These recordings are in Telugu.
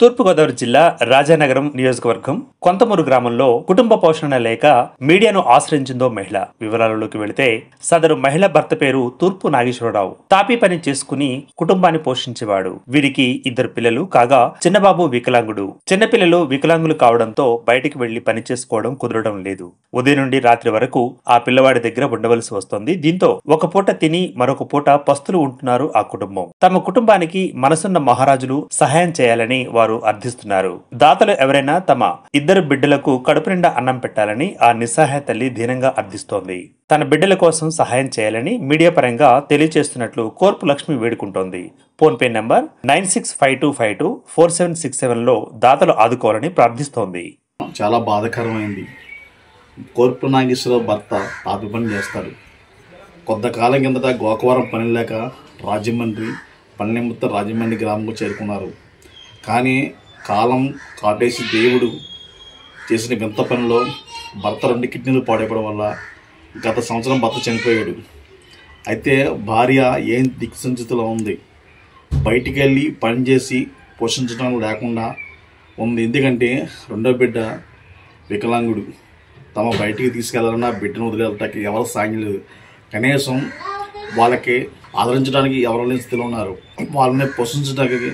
తూర్పుగోదావరి జిల్లా రాజానగరం నియోజకవర్గం కొంతమూరు గ్రామంలో కుటుంబ పోషణ లేక మీడియాను ఆశ్రయించిందో మహిళ. వివరాలలోకి వెళితే సదరు మహిళ భర్త పేరు తూర్పు నాగేశ్వరరావు. తాపీ పని చేసుకుని కుటుంబాన్ని పోషించేవాడు. వీరికి ఇద్దరు పిల్లలు కాగా చిన్నబాబు వికలాంగుడు. చిన్నపిల్లలు వికలాంగులు కావడంతో బయటికి వెళ్లి పని చేసుకోవడం కుదరడం లేదు. ఉదయం నుండి రాత్రి వరకు ఆ పిల్లవాడి దగ్గర ఉండవలసి వస్తోంది. దీంతో ఒక పూట తిని మరొక పూట పస్తులు ఉంటున్నారు ఆ కుటుంబం. తమ కుటుంబానికి మనసున్న మహారాజులు సహాయం చేయాలని వారు అర్థిస్తున్నారు. దాతలు ఎవరైనా తమ ఇద్దరు బిడ్డలకు కడుపు నిండా అన్నం పెట్టాలని ఆ నిస్సహాయ తల్లి దీనంగా అర్థిస్తోంది. తన బిడ్డల కోసం సహాయం చేయాలని మీడియా పరంగా తెలియజేస్తున్నట్లు కోర్పు లక్ష్మి వేడుకుంటోంది. ఫోన్ పే నంబర్ 9652524767 లో దాతలు ఆదుకోవాలని ప్రార్థిస్తోంది. చాలా బాధాకరమైంది. కోర్పు నాగేశ్వరరావు భర్త తాపి పని చేస్తాడు. కొంతకాలం కిందట గోకవరం పని లేక పని నిమిత్తం రాజమండ్రి గ్రామంకు చేరుకున్నారు. కానీ కాలం కాటేసి దేవుడు చేసిన వింత పనిలో భర్త 2 కిడ్నీలు పాడైపోవడం వల్ల గత సంవత్సరం భర్త చనిపోయాడు. అయితే భార్య ఏం దిక్సంచితిలో ఉంది. బయటికి వెళ్ళి పనిచేసి పోషించడం లేకుండా ఉంది. ఎందుకంటే రెండో బిడ్డ వికలాంగుడు. తమ బయటికి తీసుకెళ్లాలన్నా బిడ్డను వదిలేళ్ళకి ఎవరు సాయం లేదు. కనీసం వాళ్ళకి ఆదరించడానికి ఎవరు లేని స్థితిలో ఉన్నారు. వాళ్ళని పోషించడానికి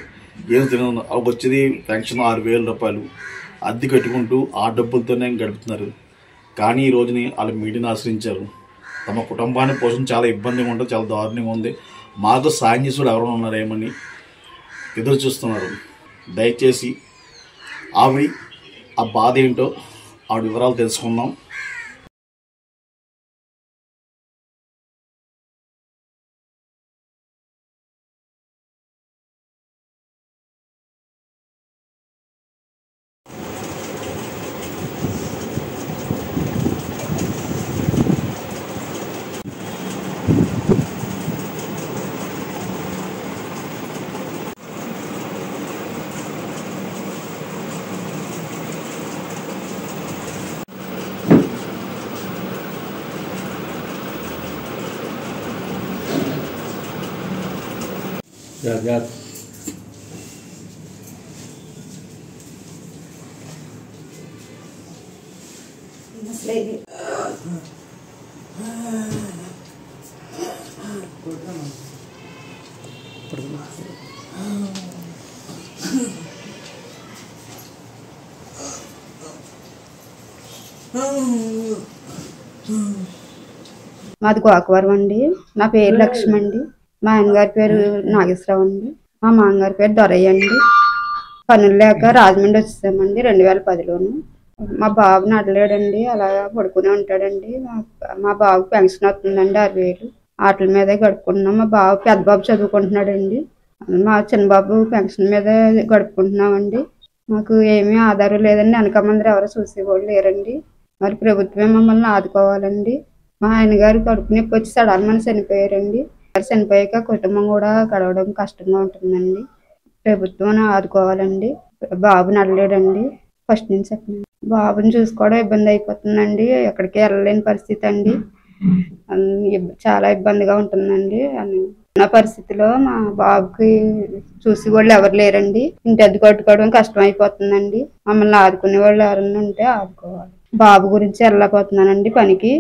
ఏం తెలియదు. వాళ్ళకి వచ్చేది పెన్షన్ 6,000 రూపాయలు అద్దె కట్టుకుంటూ ఆ డబ్బులతోనే గడుపుతున్నారు. కానీ ఈ రోజుని వాళ్ళు మీడియాని ఆశ్రయించారు. తమ కుటుంబాన్ని పోషణ చాలా ఇబ్బందిగా ఉంటుంది, చాలా దారుణంగా ఉంది. మాతో సాయం చేసేవాడు ఎవరైనా ఉన్నారేమని ఎదురు చూస్తున్నారు. దయచేసి ఆవిడ ఆ బాధ ఏంటో ఆవిడ వివరాలు తెలుసుకుందాం. మాది గోకవరం అండి. నా పేరు లక్ష్మి అండి. మా ఆయనగారి పేరు నాగేశ్వరరావు అండి. మా మామగారి పేరు దొరయ్య అండి. పనులు లేక రాజమండ్రి వచ్చేసామండి 2010లోను. మా బాబు నడలేడండి, అలాగా పడుకునే ఉంటాడండి. మా బాబు పెన్షన్ వస్తుందండి 6,000. వాటి మీదే గడుపుకుంటున్నాం. మా బాబు పెద్ద బాబు చదువుకుంటున్నాడండి. మా చిన్న బాబు పెన్షన్ మీదే గడుపుకుంటున్నామండి. మాకు ఏమీ ఆధారం లేదండి. వెనక మంది ఎవరు చూసేవాళ్ళు లేరండి. మరి ప్రభుత్వమే మమ్మల్ని ఆదుకోవాలండి. మా ఆయన గారు కడుపు నొప్పి వచ్చి సడన్మని చనిపోయారండి. చనిపోయాక కుటుంబం కూడా గడవడం కష్టంగా ఉంటుందండి. ప్రభుత్వం ఆదుకోవాలండి. బాబు నడలేడండి. ఫస్ట్ నుంచి చెప్పండి. బాబుని చూసుకోవడం ఇబ్బంది అయిపోతుందండి. ఎక్కడికి వెళ్ళలేని పరిస్థితి అండి. చాలా ఇబ్బందిగా ఉంటుందండి. ఉన్న పరిస్థితిలో మా బాబుకి చూసి వాళ్ళు ఎవరు లేరండి. ఇంటి అద్దె కట్టుకోవడం కష్టం అయిపోతుందండి. మమ్మల్ని ఆదుకునే వాళ్ళు ఎవరన్నా ఉంటే ఆదుకోవాలి. బాబు గురించి వెళ్ళలేకపోతున్నానండి పనికి.